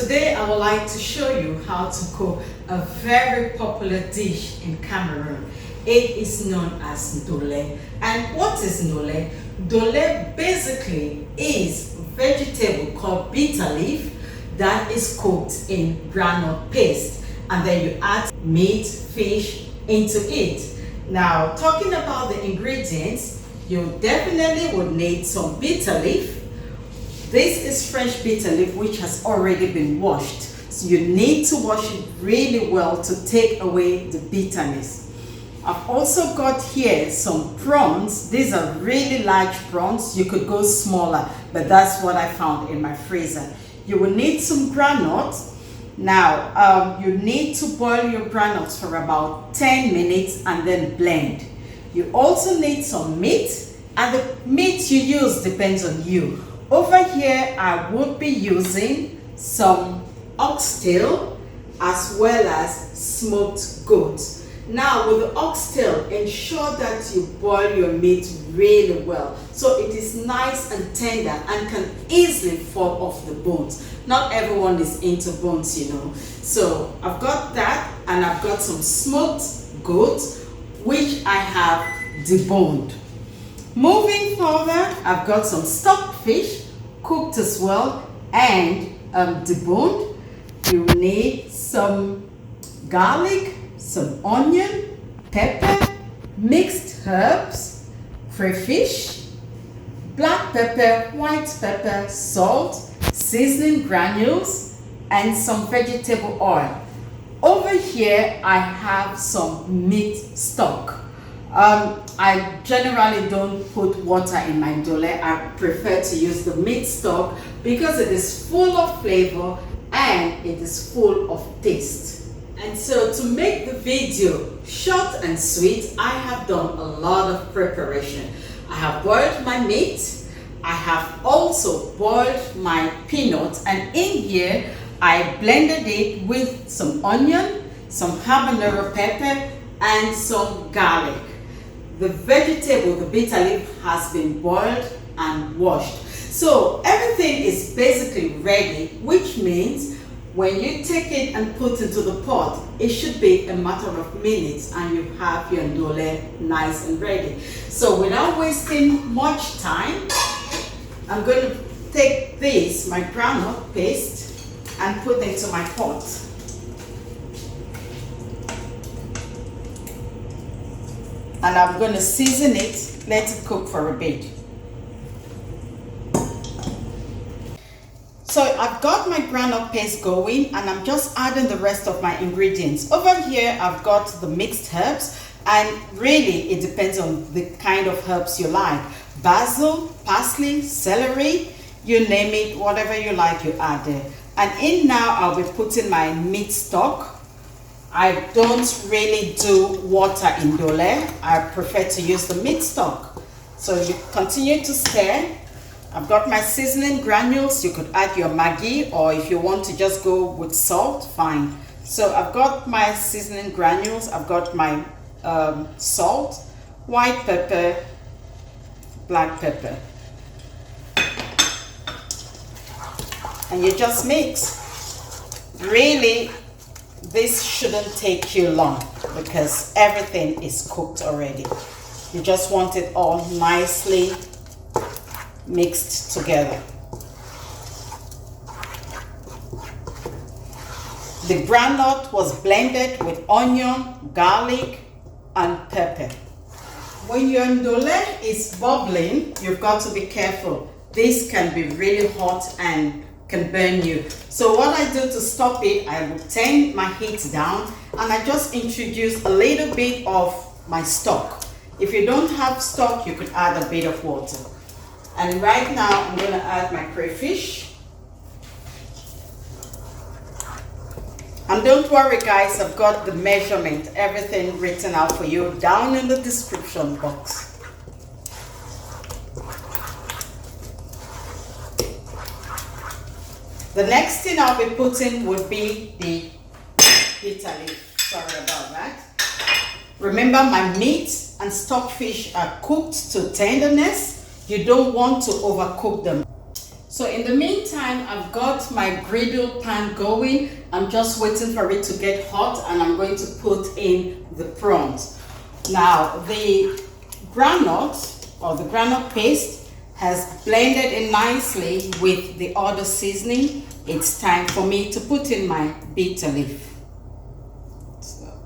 Today I would like to show you how to cook a very popular dish in Cameroon. It is known as ndole. And what is ndole? Ndole basically is vegetable called bitter leaf that is cooked in groundnut paste, and then you add meat, fish into it. Now, talking about the ingredients, you definitely would need some bitter leaf. This is fresh bitter leaf which has already been washed. So you need to wash it really well to take away the bitterness. I've also got here some prawns. These are really large prawns. You could go smaller, but that's what I found in my freezer. You will need some groundnut. Now, you need to boil your groundnuts for about 10 minutes and then blend. You also need some meat, and the meat you use depends on you. Over here, I would be using some oxtail as well as smoked goat. Now, with the oxtail, ensure that you boil your meat really well so it is nice and tender and can easily fall off the bones. Not everyone is into bones, you know. So I've got that, and I've got some smoked goat which I have deboned. Moving further, I've got some stockfish cooked as well and deboned. You need some garlic, some onion, pepper, mixed herbs, crayfish, black pepper, white pepper, salt, seasoning granules, and some vegetable oil. Over here, I have some meat stock. I generally don't put water in my ndole. I prefer to use the meat stock because it is full of flavor and it is full of taste. And so to make the video short and sweet, I have done a lot of preparation. I have boiled my meat. I have also boiled my peanuts, and in here I blended it with some onion, some habanero pepper, and some garlic. The vegetable, the bitter leaf, has been boiled and washed. So everything is basically ready, which means when you take it and put into the pot, it should be a matter of minutes and you have your ndole nice and ready. So without wasting much time, I'm going to take this, my groundnut paste, and put it into my pot. And I'm going to season it, let it cook for a bit. So I've got my groundnut paste going, and I'm just adding the rest of my ingredients. Over here, I've got the mixed herbs, and really it depends on the kind of herbs you like. Basil, parsley, celery, you name it, whatever you like, you add it. And in now, I'll be putting my meat stock. I don't really do water in ndole. I prefer to use the meat stock. So you continue to stir. I've got my seasoning granules. You could add your Maggi, or if you want to just go with salt, fine. So I've got my seasoning granules. I've got my salt, white pepper, black pepper. And you just mix. Really, this shouldn't take you long because everything is cooked already. You just want it all nicely mixed together. The groundnut was blended with onion, garlic, and pepper. When your ndole is bubbling, you've got to be careful. This can be really hot and can burn you. So what I do to stop it, I will turn my heat down and I just introduce a little bit of my stock. If you don't have stock, you could add a bit of water. And right now I'm going to add my crayfish. And don't worry guys, I've got the measurement, everything written out for you down in the description box. The next thing I'll be putting would be the bitter leaf. Sorry about that. Remember, my meat and stockfish are cooked to tenderness. You don't want to overcook them. So in the meantime, I've got my griddle pan going. I'm just waiting for it to get hot and I'm going to put in the prawns. Now the granite or the granite paste has blended in nicely with the other seasoning. It's time for me to put in my bitter leaf. So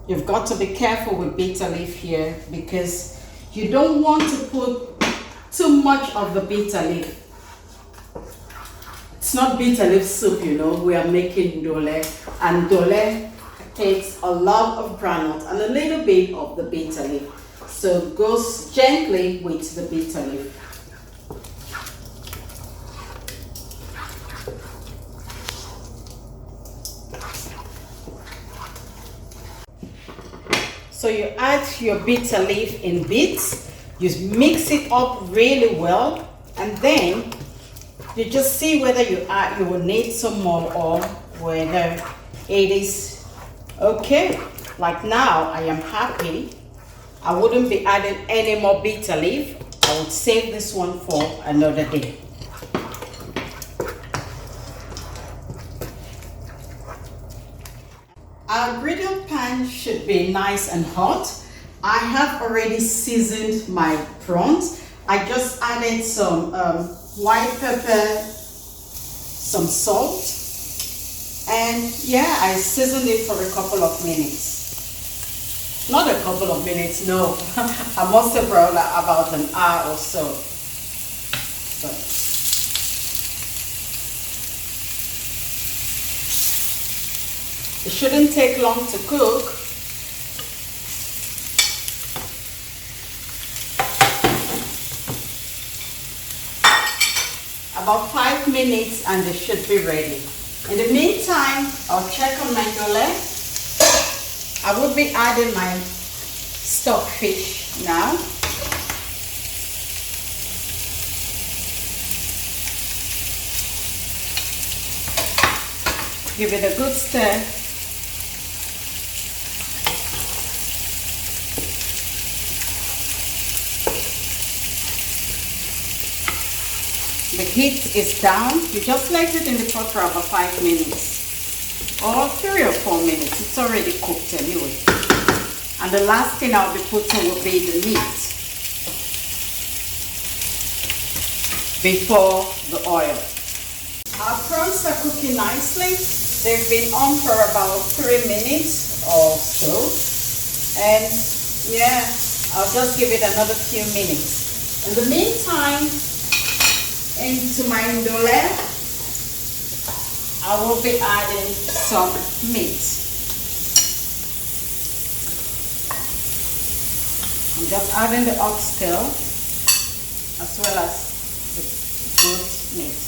you've got to be careful with bitter leaf here because you don't want to put too much of the bitter leaf. It's not bitter leaf soup, you know, we are making ndole, and ndole takes a lot of granite and a little bit of the bitter leaf. So it goes gently with the bitter leaf. So you add your bitter leaf in bits, you mix it up really well, and then you just see whether you will need some more or whether it is okay. Like now, I am happy. I wouldn't be adding any more bitter leaf. I would save this one for another day. Our griddle pan should be nice and hot. I have already seasoned my prawns. I just added some white pepper, some salt, and yeah, I seasoned it for a couple of minutes. Not a couple of minutes, no. I must have brought about an hour or so. It shouldn't take long to cook. About 5 minutes and they should be ready. In the meantime, I'll check on my ndole. I will be adding my stock fish now. Give it a good stir. The heat is down. You just let it in the pot for about 5 minutes or 3 or 4 minutes. It's already cooked anyway. And the last thing I'll be putting will be the meat before the oil. Our prawns are cooking nicely. They've been on for about 3 minutes or so. And yeah, I'll just give it another few minutes. In the meantime, into my ndole, I will be adding some meat. I'm just adding the oxtail as well as the goat meat.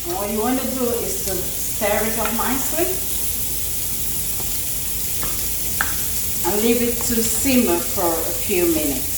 And what you want to do is to stir it up nicely and leave it to simmer for a few minutes.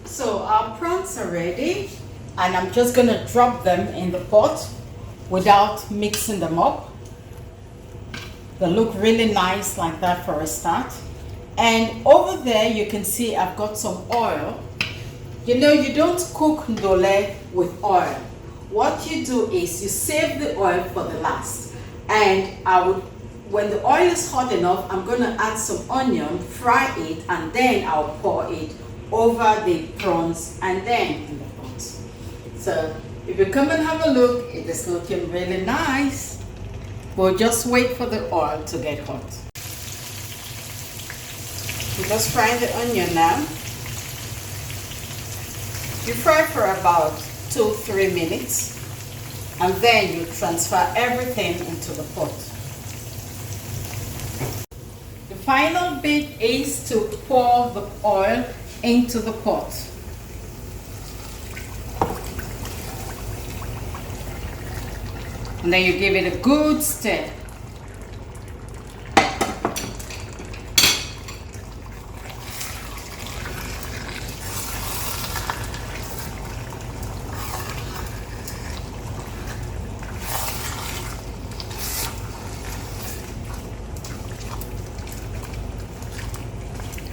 So our prawns are ready, and I'm just going to drop them in the pot without mixing them up. They look really nice like that for a start. And over there you can see I've got some oil. You know, you don't cook ndole with oil. What you do is you save the oil for the last. And when the oil is hot enough, I'm going to add some onion, fry it, and then I'll pour it over the prawns and then in the pot. So if you come and have a look, it is looking really nice. We'll just wait for the oil to get hot. We're just frying the onion now. You fry for about 2-3 minutes, and then you transfer everything into the pot. The final bit is to pour the oil into the pot. And then you give it a good stir.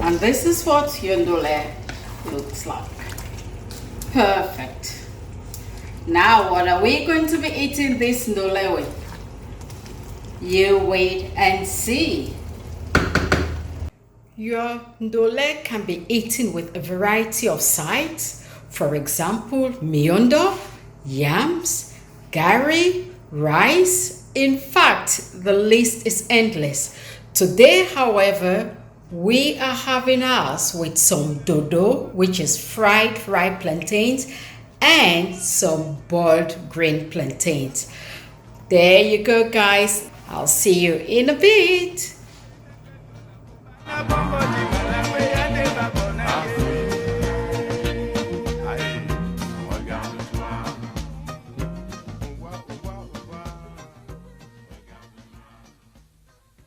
And this is what your ndole looks like. Perfect. Now, what are we going to be eating this ndole with? You wait and see. Your ndole can be eaten with a variety of sides. For example, miondo, yams, gari, rice. In fact, the list is endless. Today, however, we are having ours with some dodo, which is fried ripe plantains, and some boiled green plantains. There you go, guys. I'll see you in a bit.